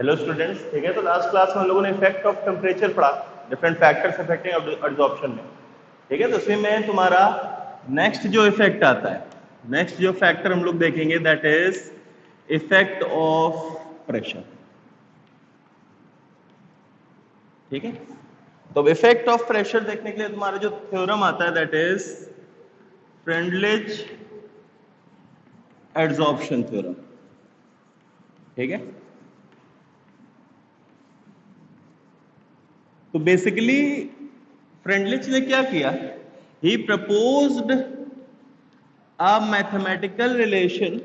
Hello students, ठीक है। तो लास्ट क्लास में हम लोगों ने इफेक्ट ऑफ टेम्परेचर पढ़ा, डिफरेंट फैक्टर्स अफेक्टिंग एब्जॉर्प्शन में, ठीक है। तो उसमें में तुम्हारा नेक्स्ट जो इफेक्ट आता है, नेक्स्ट जो फैक्टर हम लोग देखेंगे that is effect of pressure, ठीक है। तो इफेक्ट ऑफ प्रेशर देखने के लिए तुम्हारा जो थ्योरम आता है that is Freundlich's adsorption theorem, ठीक है। तो बेसिकली फ्रेंडलिच ने क्या किया, he proposed a mathematical relation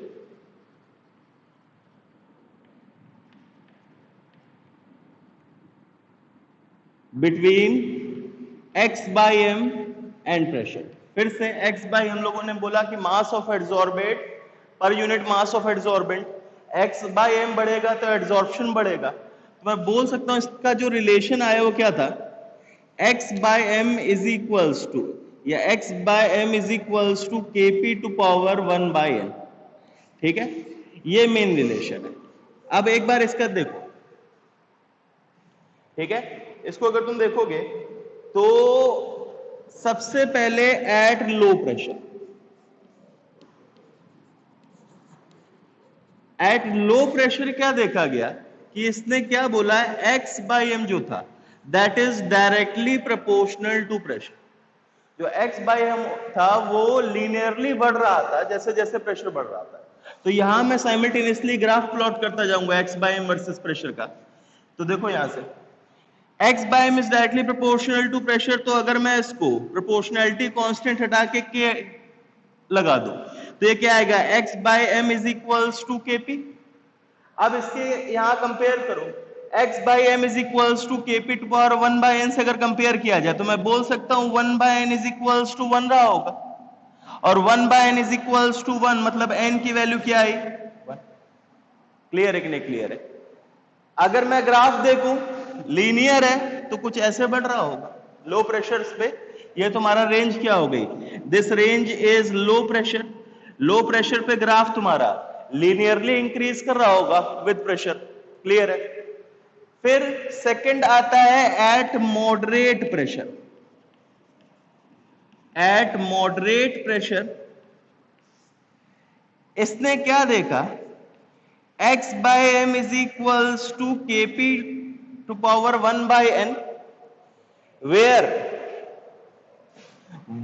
between x by m and pressure. फिर से x बाई हम लोगों ने बोला कि mass of adsorbate per unit mass of adsorbent, x by m बढ़ेगा तो एड्सॉर्प्शन बढ़ेगा। तो मैं बोल सकता हूं इसका जो रिलेशन आया वो क्या था, x by M is equals to या x by M is equals to k p to power 1 by n, ठीक है। ये मेन रिलेशन है। अब एक बार इसका देखो, ठीक है। इसको अगर तुम देखोगे तो सबसे पहले at low pressure, at low pressure क्या देखा गया कि इसने क्या बोला है, x बाई एम जो था that is directly proportional to pressure. जो x बाई एम था वो लीनियरली बढ़ रहा था जैसे जैसे प्रेशर बढ़ रहा था। तो यहां मैं साइमल्टेनियसली ग्राफ प्लॉट करता जाऊंगा x by M versus pressure का। तो देखो यहां से x by M is directly proportional to pressure, तो अगर मैं इसको प्रोपोर्शनैलिटी कांस्टेंट हटा के लगा दो तो ये क्या आएगा, x by M is equals to k p. अब इसके यहां कंपेयर करो, x by M is equals to k p to power 1 by n से अगर कंपेयर किया जाए तो मैं बोल सकता हूं 1 by N is equals to 1 रहा होगा, और 1 by N is equals to 1 मतलब n की वैल्यू क्या आई, 1। क्लियर है कि नहीं क्लियर है। अगर मैं ग्राफ देखूं लीनियर है तो कुछ ऐसे बढ़ रहा होगा लो प्रेशर्स पे। ये तुम्हारा रेंज क्या हो गई, this range is low pressure. Low pressure पे ग्राफ तुम्हारा लीनियरली इंक्रीज कर रहा होगा विद प्रेशर, क्लियर है। फिर सेकंड आता है at moderate pressure. At moderate pressure इसने क्या देखा, x by M is equals to k p to power 1 by n, where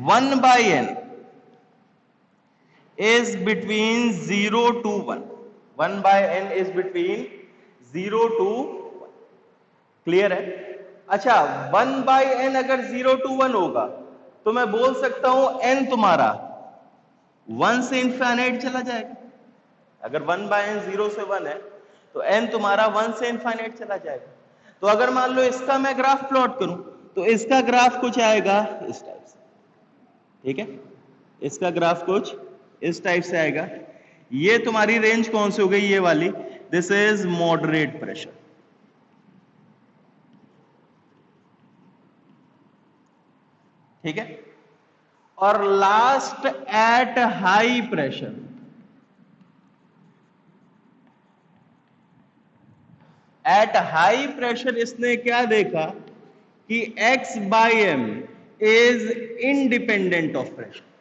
1 by n is between 0 to 1. 1 by n is between 0 to 1. Clear है। अच्छा 1 by n अगर 0 to 1 होगा तो मैं बोल सकता हूं n तुम्हारा 1 से इनफाइनाइट चला जाएगा। अगर 1 by n 0 से 1 है तो n तुम्हारा 1 से इनफाइनाइट चला जाएगा। तो अगर मान लो इसका मैं ग्राफ प्लॉट करूं तो इसका ग्राफ कुछ आएगा इस टाइप से, ठीक है। इसका ग्राफ कुछ इस टाइप से आएगा। ये तुम्हारी रेंज कौन सी हो गई, ये वाली, दिस इज मॉडरेट प्रेशर, ठीक है। और last at high pressure, at high pressure इसने क्या देखा कि x by M is independent of pressure.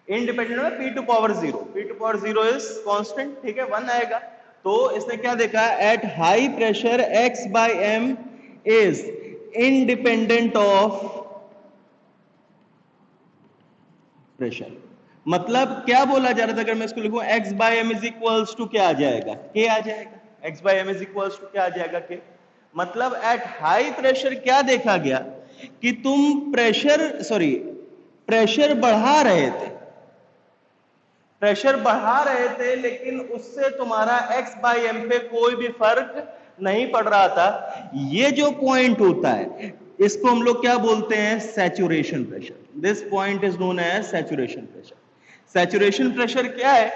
Independent है p to power 0, p to power 0 is constant, ठीक है, 1 आएगा। तो इसने क्या देखा, at high pressure x by M is independent of pressure. मतलब क्या बोला जा रहा था, अगर मैं इसको लिखूं x by M is equals to क्या आ जाएगा, k आ जाएगा। x by M is equals to क्या आ जाएगा, k। मतलब एट हाई प्रेशर क्या देखा गया कि तुम प्रेशर बढ़ा रहे थे, प्रेशर बढ़ा रहे थे लेकिन उससे तुम्हारा x बाई एम पे कोई भी फर्क नहीं पड़ रहा था। ये जो पॉइंट होता है इसको हम लोग क्या बोलते हैं, saturation pressure. This point is known as saturation pressure. Saturation pressure क्या है,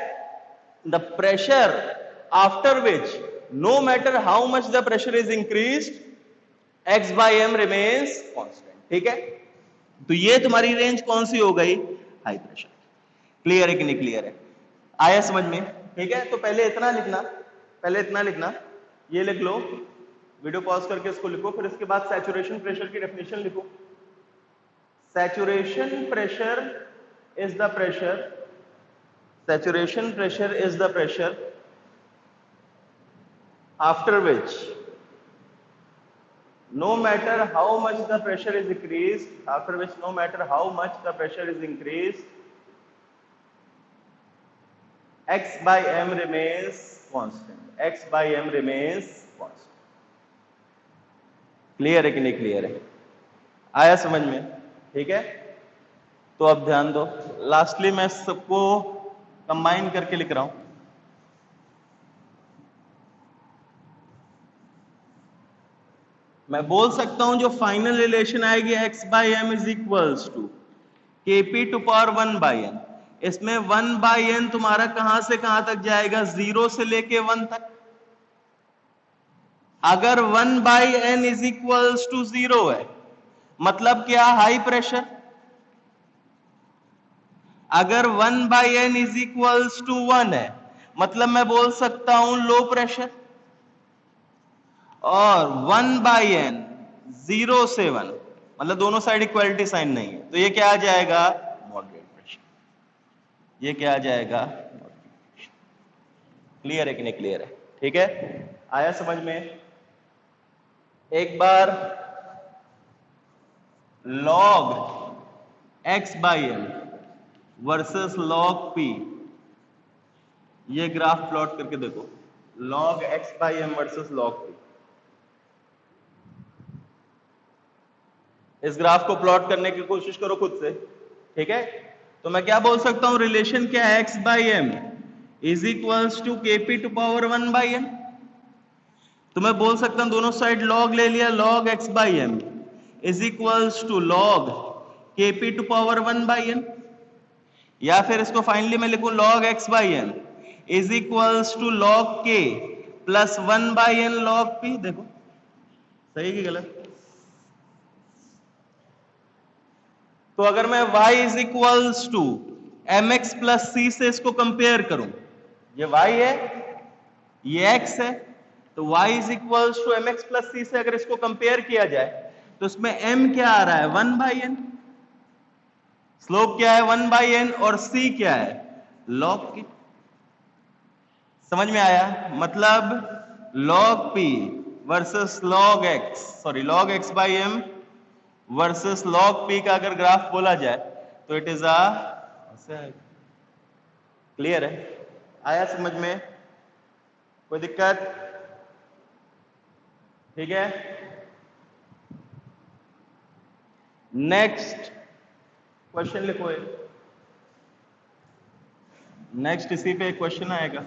the pressure after which no matter how much the pressure is increased x by M remains constant, ठीक है। तो ये तुम्हारी रेंज कौन सी हो गई, हाई प्रेशर। क्लियर है कि नहीं क्लियर है, आया समझ में, ठीक है। तो पहले इतना लिखना, ये लिख लो वीडियो पॉज करके इसको लिखो, फिर इसके बाद सैचुरेशन प्रेशर की डेफिनेशन लिखो। Saturation pressure is the pressure, saturation pressure is the pressure after which no matter how much the pressure is increased, after which no matter how much the pressure is increased, x by m remains constant, x by m remains constant। Clear है कि नहीं clear है? आया समझ में? ठीक है, तो अब ध्यान दो, लास्टली मैं सबको कंबाइन करके लिख रहा हूं। मैं बोल सकता हूं जो फाइनल रिलेशन आएगी x by M is equals to kp to power 1 by n। इसमें 1 बाई n तुम्हारा कहां से कहां तक जाएगा? 0 से लेके 1 तक। अगर 1 by n is equals to 0 है, मतलब क्या? High pressure. अगर 1 by n is equals to 1 है, मतलब मैं बोल सकता हूं लो प्रेशर। और 1 बाई n 0 से 1, मतलब दोनों साइड इक्वलिटी साइन नहीं है, तो ये क्या आ जाएगा? Moderate pressure. ये क्या आ जाएगा? क्लियर है कि नहीं क्लियर है? ठीक है, आया समझ में? एक बार log x by M versus log p, ये ग्राफ प्लॉट करके देखो, log x by M versus log p। इस ग्राफ को प्लॉट करने की कोशिश करो खुद से, ठीक है? तो मैं क्या बोल सकता हूं? रिलेशन क्या है? x by M is equals to kp to power 1 by n। तो मैं बोल सकता हूं दोनों साइड log ले लिया, log x by M is equals to log kp to power 1 by n। या फिर इसको फाइनली मैं लिखूं log x by M is equals to log k plus 1 by n log p। देखो सही कि गलत? तो अगर मैं y is equals to m x plus c से इसको कंपेयर करूं, ये y है, ये x है, तो y is equals to m x plus c से अगर इसको कंपेयर किया जाए, तो इसमें m क्या आ रहा है? 1 बाई n। स्लोप क्या है? 1 बाई n। और c क्या है? log k। समझ में आया? मतलब log p versus log x, sorry log x by M versus log p का अगर ग्राफ बोला जाए तो इट इज अ, क्लियर है? आया समझ में? कोई दिक्कत? ठीक है, नेक्स्ट क्वेश्चन लिखो। नेक्स्ट इसी पे क्वेश्चन आएगा।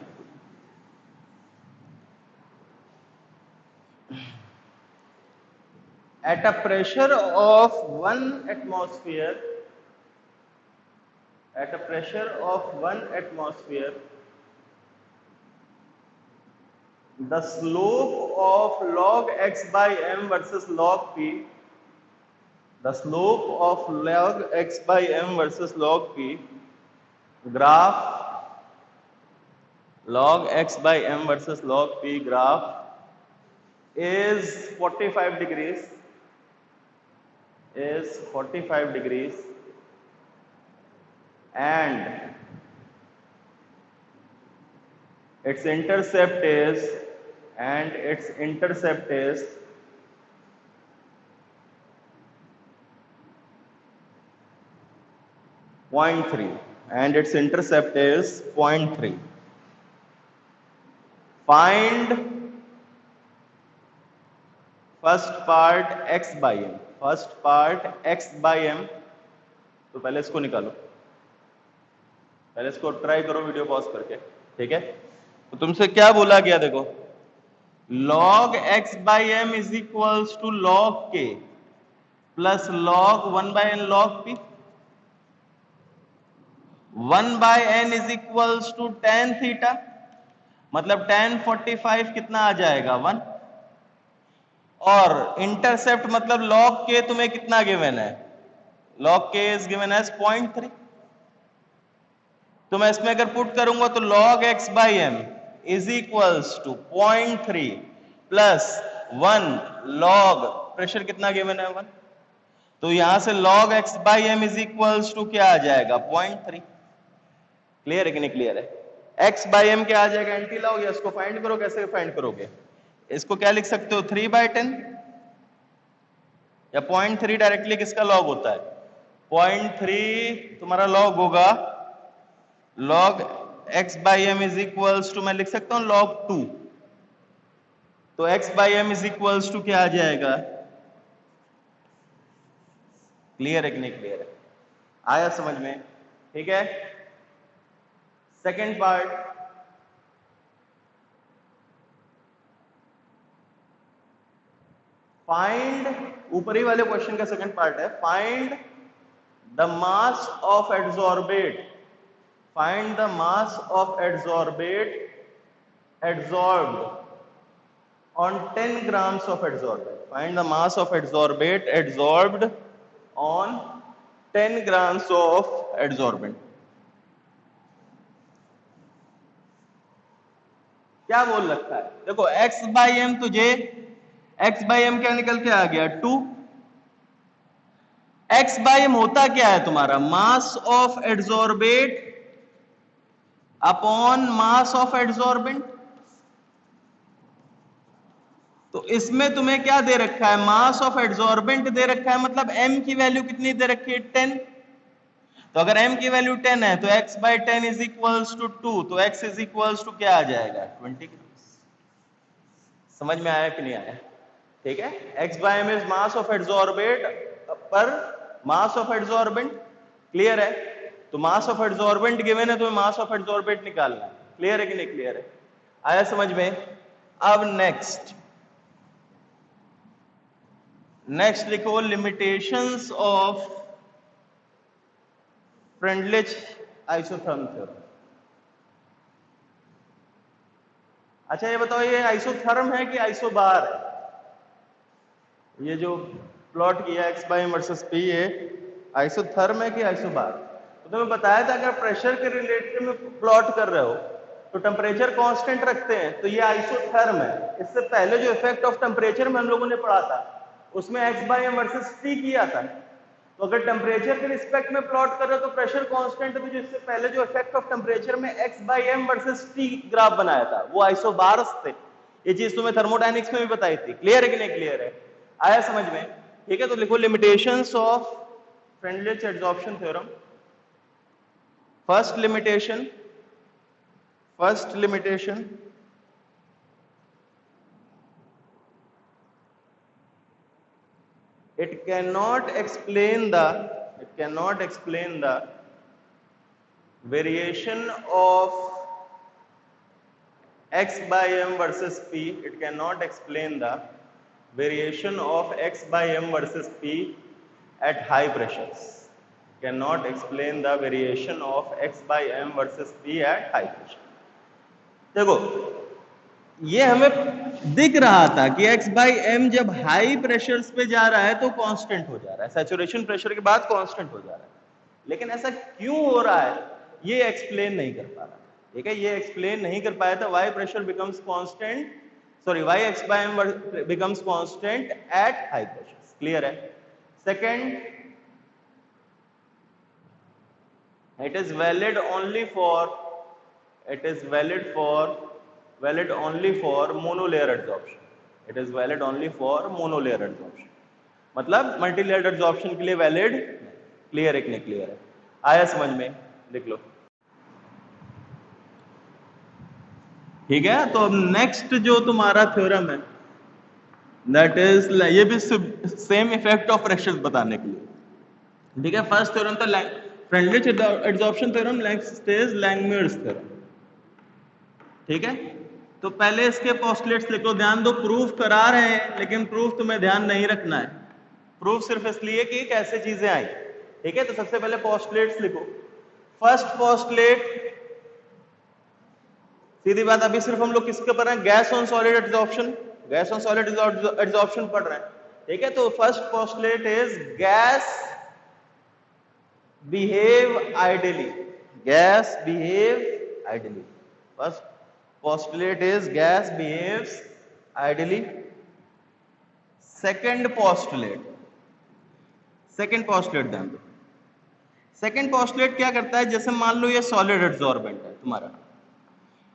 At a pressure of 1 atmosphere, at a pressure of 1 atmosphere, the slope of log x by m versus log p, the slope of log x by m versus log p, graph log x by m versus log p graph is 45 degrees, is 45 degrees, and its intercept is, and its intercept is 0.3, and its intercept is 0.3. Find first part x by m, first part x by m। तो पहले इसको निकालो, पहले इसको try करो video pause करके, ठीक है? तो तुमसे क्या बोला गया? देखो log x by m is equals to log k plus log 1 by n log p। 1 by n is equals to tan theta, मतलब tan 45 कितना आ जाएगा? 1। और इंटरसेप्ट मतलब log k तुम्हें कितना गिवन है? log k is given as 0.3। तो मैं इसमें अगर पुट करूंगा तो log x by m is equals to 0.3 plus 1 log pressure कितना गिवन है 1, तो यहां से log x by M is equals to क्या आ जाएगा 0.3। क्लियर है कि नहीं क्लियर है? x बाई एम क्या आ जाएगा एंटी लॉग, या इसको फाइंड करो, कैसे फाइंड करोगे? इसको क्या लिख सकते हो 3/10, या 0.3 डायरेक्टली किसका लॉग होता है? 0.3 तुम्हारा लॉग होगा log x by M is equals to, मैं लिख सकता हूं log 2, तो x by M is equals to क्या आ जाएगा? क्लियर है कि नहीं क्लियर है? आया समझ में? ठीक है। सेकेंड पार्ट, फाइंड, ऊपरी वाले क्वेश्चन का सेकंड पार्ट है, find the mass of adsorbate, find the mass of adsorbate adsorbed on 10 grams of adsorbate, find the mass of adsorbate adsorbed on 10 grams of adsorbent। क्या बोल रखा है? देखो x by M, तुझे x by m क्या निकल के आ गया 2, x बाई एम होता क्या है तुम्हारा? मास of adsorbate upon mass of adsorbent. तो इसमें तुम्हें क्या दे रखा है? मास ऑफ एड्सॉर्बेंट दे रखा है, मतलब m की वैल्यू कितनी दे रखी है 10। तो अगर m की वैल्यू 10 है तो x by 10 is equals to 2, तो x इज इक्वल्स टू क्या आ जाएगा 20 ग्राम। समझ में आया कि नहीं आया? ठीक है, x by M is mass of adsorbate पर मास ऑफ एड्सॉर्बेंट। क्लियर है? तो मास ऑफ एड्सॉर्बेंट गिवन है, तो मास ऑफ एड्सॉर्बेंट निकालना है। क्लियर है कि नहीं क्लियर है? आया समझ में? अब नेक्स्ट लिखो limitations of Freundlich isotherm theorem. अच्छा ये बताओ, ये आइसोथर्म है कि आइसोबार है? ये जो प्लॉट किया एक्स बाई वर्सेस पी, ये आइसोथर्म है कि आइसोबार? तो तुम्हें बताया था अगर प्रेशर के रिलेटेड में प्लॉट कर रहे हो तो टेम्परेचर कांस्टेंट रखते हैं, तो ये आइसोथर्म है। इससे पहले जो इफेक्ट ऑफ टेम्परेचर में हम लोगों ने पढ़ा था उसमें x by M versus T किया था। तो अगर टेम्परेचर के रिस्पेक्ट में प्लॉट कर रहे हो तो प्रेशर कांस्टेंट है, तो इससे पहले जो इफेक्ट ऑफ टेम्परेचर में x by M versus T graph बनाया था वो आइसोबार्स थे। ये चीज तुम्हें थर्मोडायनेमिक्स में भी बताई थी। क्लियर है कि नहीं क्लियर है? आया समझ में? ठीक है, तो लिखो limitations of Freundlich adsorption theorem. First limitation, it cannot explain the variation of x by m versus p. It cannot explain the variation of x by m versus p at high pressures. Cannot explain the variation of x by m versus p at high pressure. देखो ये हमें दिख रहा था कि x by M जब high pressures पे जा रहा है तो कांस्टेंट हो जा रहा है, सैचुरेशन प्रेशर के बाद कांस्टेंट हो जा रहा है। लेकिन ऐसा क्यों हो रहा है ये एक्सप्लेन नहीं कर पा रहा। ठीक है, ये एक्सप्लेन नहीं कर पाया था y pressure becomes constant, sorry y x by m becomes constant at high pressures. Clear है? Second, it is valid only for monolayer adsorption. It is valid only for monolayer adsorption, मतलब multi layer adsorption के लिए valid. Clear है कि नहीं clear है? आया समझ में? लिख लो। ठीक है, तो अब नेक्स्ट जो तुम्हारा थ्योरम है दैट इज, ये भी सेम इफेक्ट ऑफ प्रेशर बताने के लिए। ठीक है, फर्स्ट थ्योरम था Freundlich adsorption theorem, next is Langmuir's theorem. ठीक है, तो पहले इसके पोस्टुलेट्स लिखो। ध्यान दो, प्रूफ करा रहे हैं लेकिन प्रूफ तुम्हें ध्यान नहीं रखना है। प्रूफ सिर्फ इसलिए कि कैसे चीजें आई। ठीक है, तो सबसे पहले पोस्टुलेट्स लिखो। फर्स्ट पोस्टुलेट, सीधी बात, अभी सिर्फ हम लोग किसके पढ़ रहे हैं? Gas on solid adsorption, gas on solid adsorption पढ़ रहे हैं। ठीक है, तो first postulate is gas behave ideally. Gas behave ideally. First postulate is gas behaves ideally. Second postulate ध्यान दो। सेकेंड पोस्टुलेट क्या करता है, जैसे मान लो ये सॉलिड एड्सॉर्बेंट है तुम्हारा,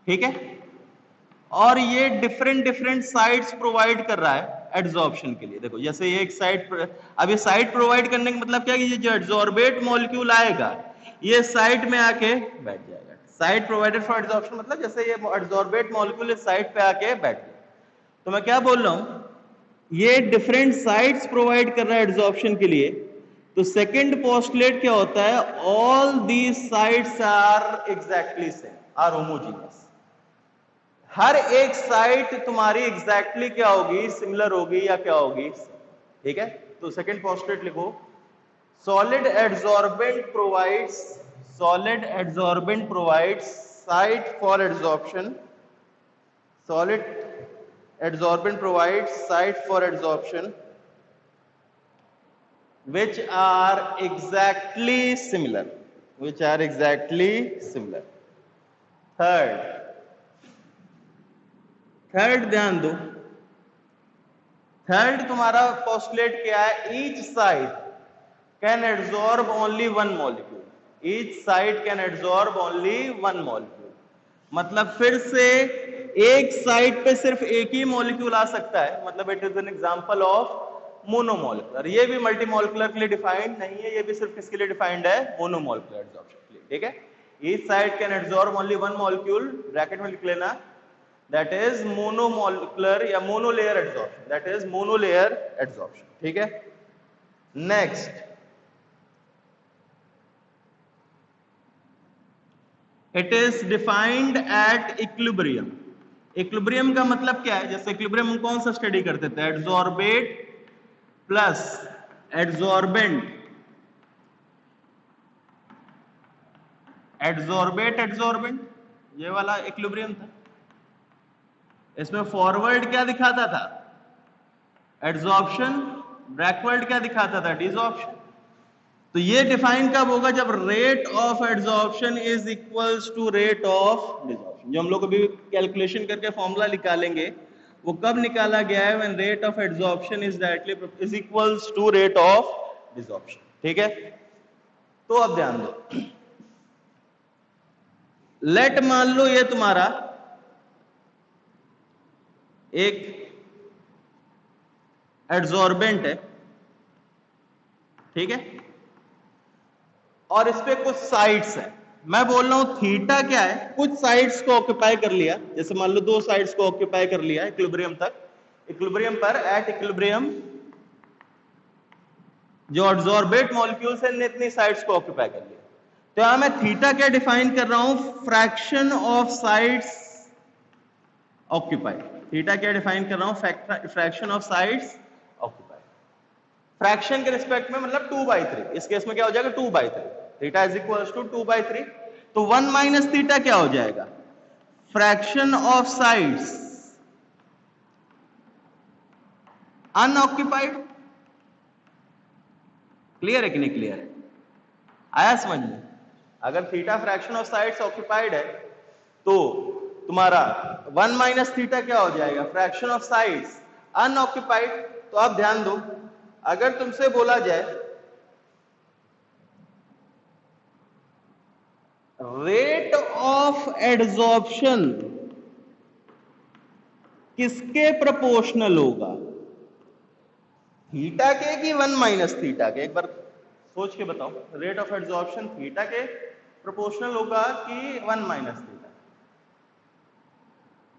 ठीक है, और ये डिफरेंट साइड्स प्रोवाइड कर रहा है एड्सॉर्प्शन के लिए। देखो जैसे ये एक साइड, अब ये साइड प्रोवाइड करने का मतलब क्या है कि ये जो एड्सॉर्बेट मॉलिक्यूल आएगा ये साइड में आके बैठ जाएगा। साइड प्रोवाइडेड फॉर एड्सॉर्प्शन मतलब जैसे ये एड्सॉर्बेट मॉलिक्यूल इस साइड पे आके बैठ गया। तो मैं क्या बोल रहा हूं, ये डिफरेंट साइड्स प्रोवाइड कर रहा है एड्सॉर्प्शन के लिए। तो सेकंड पोस्टुलेट क्या होता है, all these sides are exactly same, are homogeneous. हर एक साइड तुम्हारी एग्जैक्टली क्या होगी, सिमिलर होगी या क्या होगी, ठीक है। तो सेकंड पोस्टुलेट लिखो, solid adsorbent provides site for adsorption. Solid adsorbent provides site for adsorption which are exactly similar. Third ध्यान दो, थर्ड तुम्हारा पोस्टुलेट क्या है, each side can adsorb only one molecule. Each side can absorb only one molecule. मतलब फिर से एक side पे सिर्फ एक ही मॉलिक्यूल आ सकता है, मतलब it is an example of monomolecular. ये भी मल्टीमोलिकुलर के लिए डिफाइंड नहीं है, ये भी सिर्फ किसके लिए डिफाइंड है, मोनोमोलिकुलर एड्सॉर्प्शन के लिए, ठीक है। Each side can adsorb only one molecule, bracket में लिख लेना, दैट इज मोनोमोलिकुलर या monolayer adsorption, that is monolayer adsorption, ठीक है। Next, it is defined at equilibrium. Equilibrium का मतलब क्या है, जैसे इक्विलिब्रियम हम कौन सा स्टडी करते थे, एड्सॉर्बेट प्लस एड्सॉर्बेंट, एड्सॉर्बेंट, ये वाला इक्विलिब्रियम था। इसमें फॉरवर्ड क्या दिखाता था, एड्सॉर्प्शन, बैकवर्ड क्या दिखाता था, डिसॉर्प्शन। तो ये डिफाइन कब होगा, जब rate of adsorption is equals to rate of desorption. जो हम लोग अभी कैलकुलेशन करके फॉर्मूला निकालेंगे वो कब निकाला गया है, when rate of adsorption is directly is equals to rate of desorption, ठीक है। तो अब ध्यान दो, लेट मान लो ये तुम्हारा एक एड्सॉर्बेंट है, ठीक है, और इस पे कुछ साइड्स है। मैं बोल रहा हूं थीटा क्या है, कुछ साइड्स को ऑक्यूपाई कर लिया, जैसे मान लो दो साइड्स को ऑक्यूपाई कर लिया इक्विलिब्रियम तक, इक्विलिब्रियम पर एट इक्विलिब्रियम जो एड्सॉर्बेट मॉलिक्यूल्स है ने इतनी साइड्स को ऑक्यूपाई कर लिया। तो यहां मैं थीटा क्या डिफाइन कर रहा हूं, fraction of sides occupied. Theta क्या डिफाइन कर रहा हूं, fraction of sides occupied. Fraction के रिस्पेक्ट में मतलब 2/3, इस केस में क्या हो जाएगा 2/3, थीटा इज इक्वल्स टू 2/3। तो 1 माइनस थीटा क्या हो जाएगा, fraction of sides unoccupied. Clear है कि नहीं क्लियर है, आया समझ में। अगर theta fraction of sides occupied है तो तुम्हारा 1 माइनस थीटा क्या हो जाएगा, फ्रैक्शन ऑफ साइड्स अनऑक्यूपाइड। तो आप ध्यान दो, अगर तुमसे बोला जाए रेट ऑफ एड्सॉर्प्शन किसके प्रोपोर्शनल होगा, थीटा के कि 1 माइनस थीटा के, एक बार सोच के बताओ। रेट ऑफ एड्सॉर्प्शन थीटा के प्रोपोर्शनल होगा कि 1 माइनस थीटा।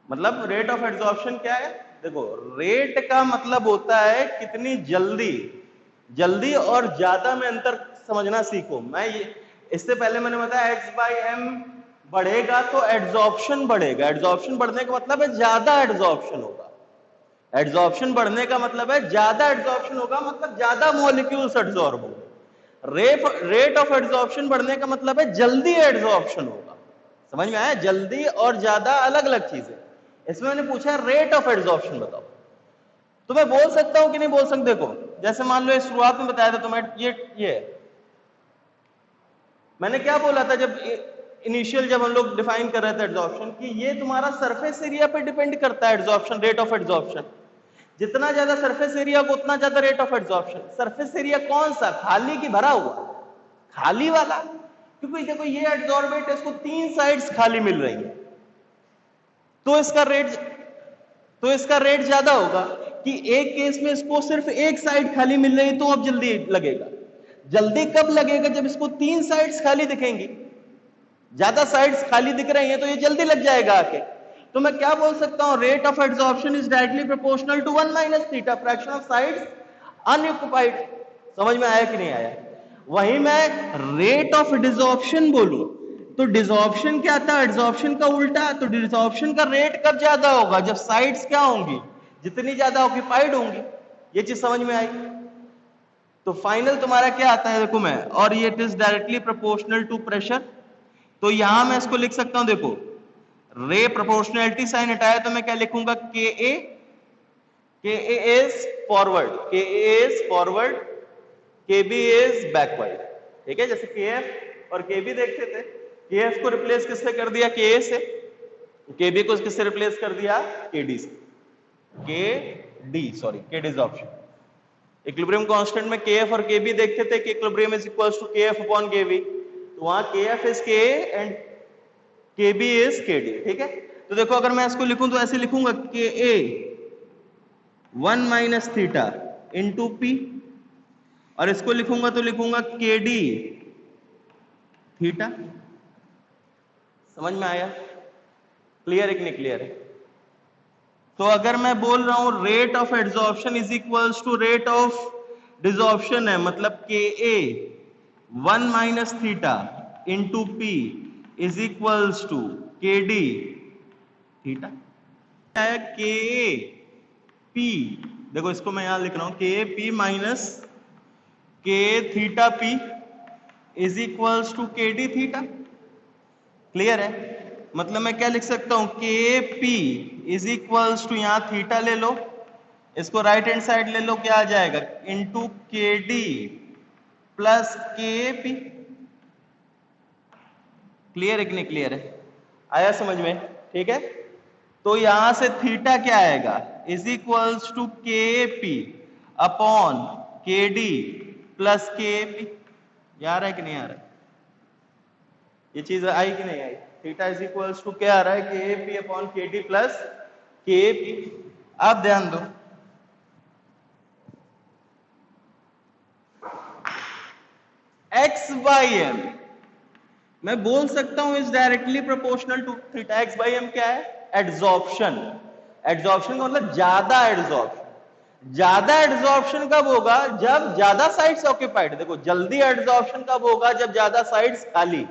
मतलब रेट ऑफ एड्सॉर्प्शन क्या है, देखो रेट का मतलब होता है कितनी जल्दी और ज्यादा में अंतर समझना सीखो। मैं ये इससे पहले मैंने बताया x/m बढ़ेगा तो एड्सॉर्प्शन बढ़ेगा, एड्सॉर्प्शन बढ़ने का मतलब है ज्यादा एड्सॉर्प्शन होगा, एड्सॉर्प्शन बढ़ने का मतलब है ज्यादा एड्सॉर्प्शन होगा, मतलब ज्यादा मॉलिक्यूल्स एड्सॉर्ब होंगे। रेट ऑफ एड्सॉर्प्शन बढ़ने का मतलब है जल्दी एड्सॉर्प्शन होगा। समझ में आया, जल्दी और ज्यादा अलग अलग चीजें। इसमें मैंने पूछा रेट ऑफ एड्सॉर्प्शन बताओ, तो मैं बोल सकता हूं कि नहीं बोल सकता। देखो जैसे मान लो शुरुआत में बताया था तुम्हें ये मैंने क्या बोला था जब इनिशियल जब हम लोग डिफाइन कर रहे थे एड्सॉर्प्शन, कि ये तुम्हारा सरफेस एरिया पे डिपेंड करता है एड्सॉर्प्शन, रेट ऑफ एड्सॉर्प्शन। जितना ज्यादा सरफेस एरिया होगा उतना ज्यादा rate of adsorption. Surface area कौन सा, खाली की भरा हुआ? खाली वाला, क्योंकि देखो ये एड्सॉर्बेंट है, इसको 3 साइड्स खाली मिल रही है, तो इसका रेट ज्यादा होगा। कि एक केस में इसको सिर्फ एक साइड खाली मिल रही है तो अब जल्दी लगेगा। जल्दी कब लगेगा, जब इसको 3 साइड्स खाली दिखेंगी। ज्यादा साइड्स खाली दिख रही हैं तो ये जल्दी लग जाएगा आके। तो मैं क्या बोल सकता हूं, rate of adsorption is directly proportional to 1 minus theta, fraction of sites unoccupied. समझ में आया कि नहीं आया? वहीं मैं रेट ऑफ डिसॉर्प्शन बोलूं तो डिसॉर्प्शन क्या था, एड्सॉर्प्शन का उल्टा। तो डिसॉर्प्शन का रेट कब ज्यादा होगा, जब साइड्स क्या होंगी, जितनी ज्यादा ऑक्युपाइड होंगी। ये चीज समझ में आई? तो फाइनल तुम्हारा क्या आता है, देखो मैं, और ये it is directly proportional to pressure. तो यहां मैं इसको लिख सकता हूं, देखो रे प्रोपोर्शनैलिटी साइन हटाया तो मैं क्या लिखूंगा, के ए इज फॉरवर्ड, के ए इज फॉरवर्ड, के बी इज बैकवर्ड। ठीक है, जैसे के एफ और के बी देखते थे, के एफ को रिप्लेस किससे कर दिया, के ए से, के बी को किससे रिप्लेस कर दिया, के डी से, के डिसॉर्प्शन। इक्विलिब्रियम कांस्टेंट में के एफ और के बी देखते थे कि इक्विलिब्रियम इज इक्वल्स टू के एफ अपॉन के बी, तो वहां के एफ इज के एंड के बी इज के डी। ठीक है, तो देखो अगर मैं इसको लिखूं तो ऐसे लिखूंगा, के a 1 minus theta into P, और इसको लिखूंगा तो लिखूंगा के डी थीटा। समझ में आया? क्लियर है कि नहीं क्लियर है? तो अगर मैं बोल रहा हूं rate of adsorption is equals to rate of desorption है, मतलब k a 1 minus theta into P is equals to k d theta. K a P, देखो इसको मैं यहां लिख रहा हूं, k a P minus k theta P is equals to k d theta. Clear है? मतलब मैं क्या लिख सकता हूं, k P is equals to, यहां थीटा ले लो, इसको राइट हैंड साइड ले लो, क्या आ जाएगा, इंटू के d plus k P. Clear है कि नहीं क्लियर है? आया समझ में? ठीक है, तो यहां से थीटा क्या आएगा, is equals to k P upon k d plus k P. आ रहा है कि नहीं आ रहा? ये चीज आई कि नहीं आई? थीटा इज इक्वल्स टू क्या आ रहा है, के P upon k d plus k p. अब ध्यान दो, एक्स बाई एम मैं बोल सकता हूं is directly proportional to theta. X by m क्या है, एड्सॉर्प्शन। एड्सॉर्प्शन का मतलब ज्यादा एड्सॉर्प्शन। ज्यादा एड्सॉर्प्शन कब होगा, जब ज्यादा साइड्स ऑक्युपाइड। देखो जल्दी एड्सॉर्प्शन कब होगा, जब ज्यादा साइड्स खाली।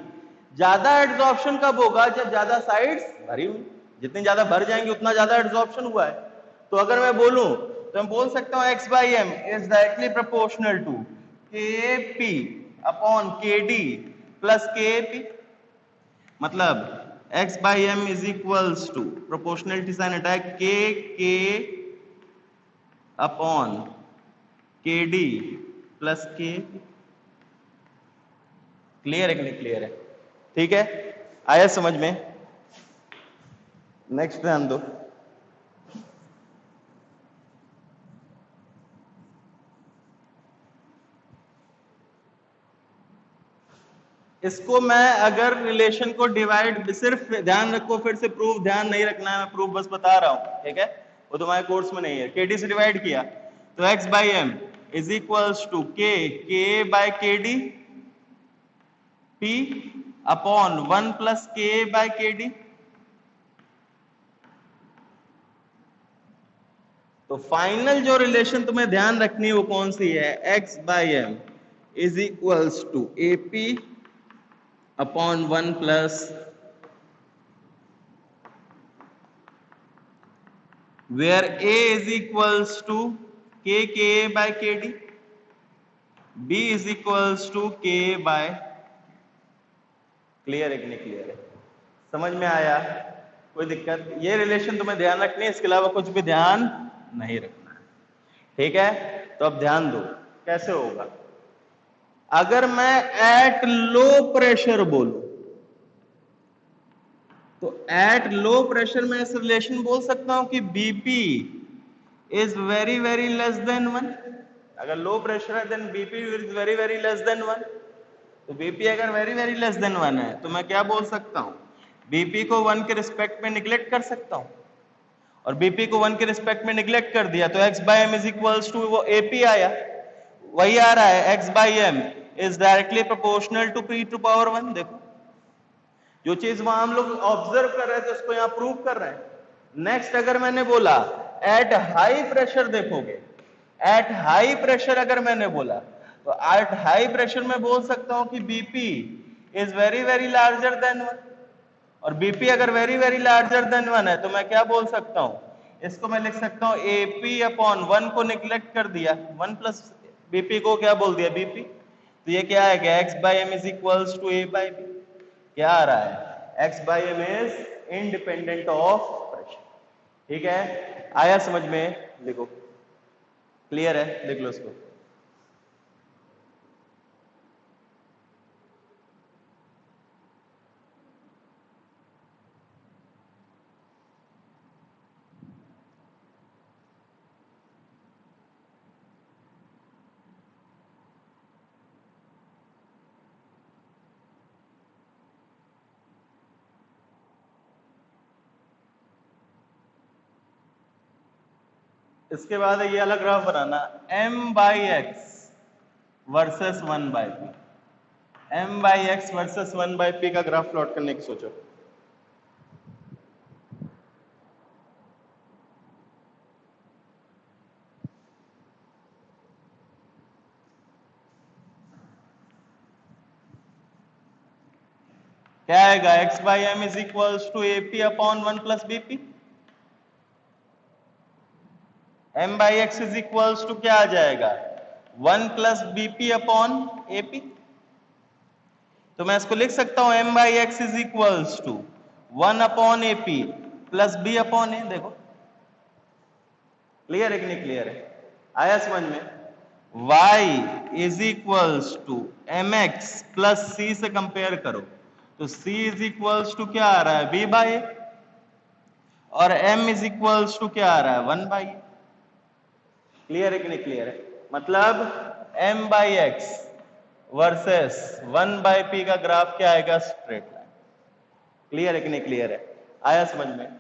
ज्यादा एड्सॉर्प्शन कब होगा, जब ज्यादा साइड्स भरी हुई। जितनी ज्यादा भर जाएंगे उतना ज्यादा एड्सॉर्प्शन हुआ है। तो अगर मैं बोलूं तो मैं बोल सकता हूं x by M is directly proportional to k P upon k d plus k P. मतलब x by M is equals to, proportionality sign हटाए, k upon k d plus के। क्लियर है कि नहीं क्लियर है? ठीक है, आया समझ में? नेक्स्ट ध्यान दो, इसको मैं अगर रिलेशन को डिवाइड, सिर्फ ध्यान रखो, फिर से प्रूफ ध्यान नहीं रखना है, मैं प्रूफ बस बता रहा हूं। ठीक है, वो तुम्हारे कोर्स में नहीं है। के डी से डिवाइड किया तो x by M is equals to k by k d P upon 1 plus k by k d. तो फाइनल जो रिलेशन तुम्हें ध्यान रखनी है वो कौन सी है, x by M is equals to a P upon 1 plus where a is equals to k by kd, b is equals to k by। Clear है कि नहीं क्लियर है? समझ में आया? कोई दिक्कत? ये रिलेशन तुम्हें ध्यान रखनी है, इसके अलावा कुछ भी ध्यान नहीं रखना है। ठीक है, तो अब ध्यान दो कैसे होगा। अगर मैं एट लो प्रेशर बोलूं तो एट लो प्रेशर में इस रिलेशन बोल सकता हूं कि bP is very less than 1. अगर लो प्रेशर है then bP is very less than 1. तो बीपी अगर वेरी लेस देन 1 है तो मैं क्या बोल सकता हूं, बीपी को 1 के रिस्पेक्ट में निग्लेक्ट कर सकता हूं, और बीपी को 1 के रिस्पेक्ट में निग्लेक्ट कर दिया तो x by m is equals to वो एपी आया, वही आ रहा है x by m is directly proportional to P to power 1. देखो जो चीज वहां हम लोग ऑब्जर्व कर रहे थे उसको यहां प्रूव कर रहे हैं. नेक्स्ट अगर मैंने बोला एट हाई प्रेशर, देखोगे एट हाई प्रेशर अगर मैंने बोला तो एट हाई प्रेशर में बोल सकता हूं कि BP is very larger than 1, और बीपी अगर वेरी लार्जर देन 1 है तो मैं क्या बोल सकता हूं, इसको मैं लिख सकता हूं एपी अपॉन 1 को निग्लेक्ट कर दिया, 1 प्लस बीपी को क्या बोल दिया बीपी, तो ये क्या है कि x by m is equals to a by b. क्या आ रहा है, x by m is independent of pressure. ठीक है, आया समझ में, लिखो, क्लियर है, लिख लो इसको. इसके बाद ये अलग ग्राफ बनाना, m by x versus 1 by P. m by x versus 1 by P का ग्राफ प्लॉट करने की सोचो. क्या आएगा, x by M is equals to a P upon 1 plus b P. m by x is equals to क्या आ जाएगा, 1 plus BP upon AP. तो मैं इसको लिख सकता हूं m by x is equals to 1 upon a p plus b upon a. देखो क्लियर है कि नहीं क्लियर है, आया समझ में. y is equals to m x plus c से कंपेयर करो तो c इज इक्वल्स टू क्या आ रहा है, b बाई ए, और m इज इक्वल्स टू क्या आ रहा है, 1 बाई ए. क्लियर है कि नहीं क्लियर है, मतलब m by x versus 1 by P का ग्राफ क्या आएगा, स्ट्रेट लाइन. क्लियर है कि नहीं क्लियर है, आया समझ में.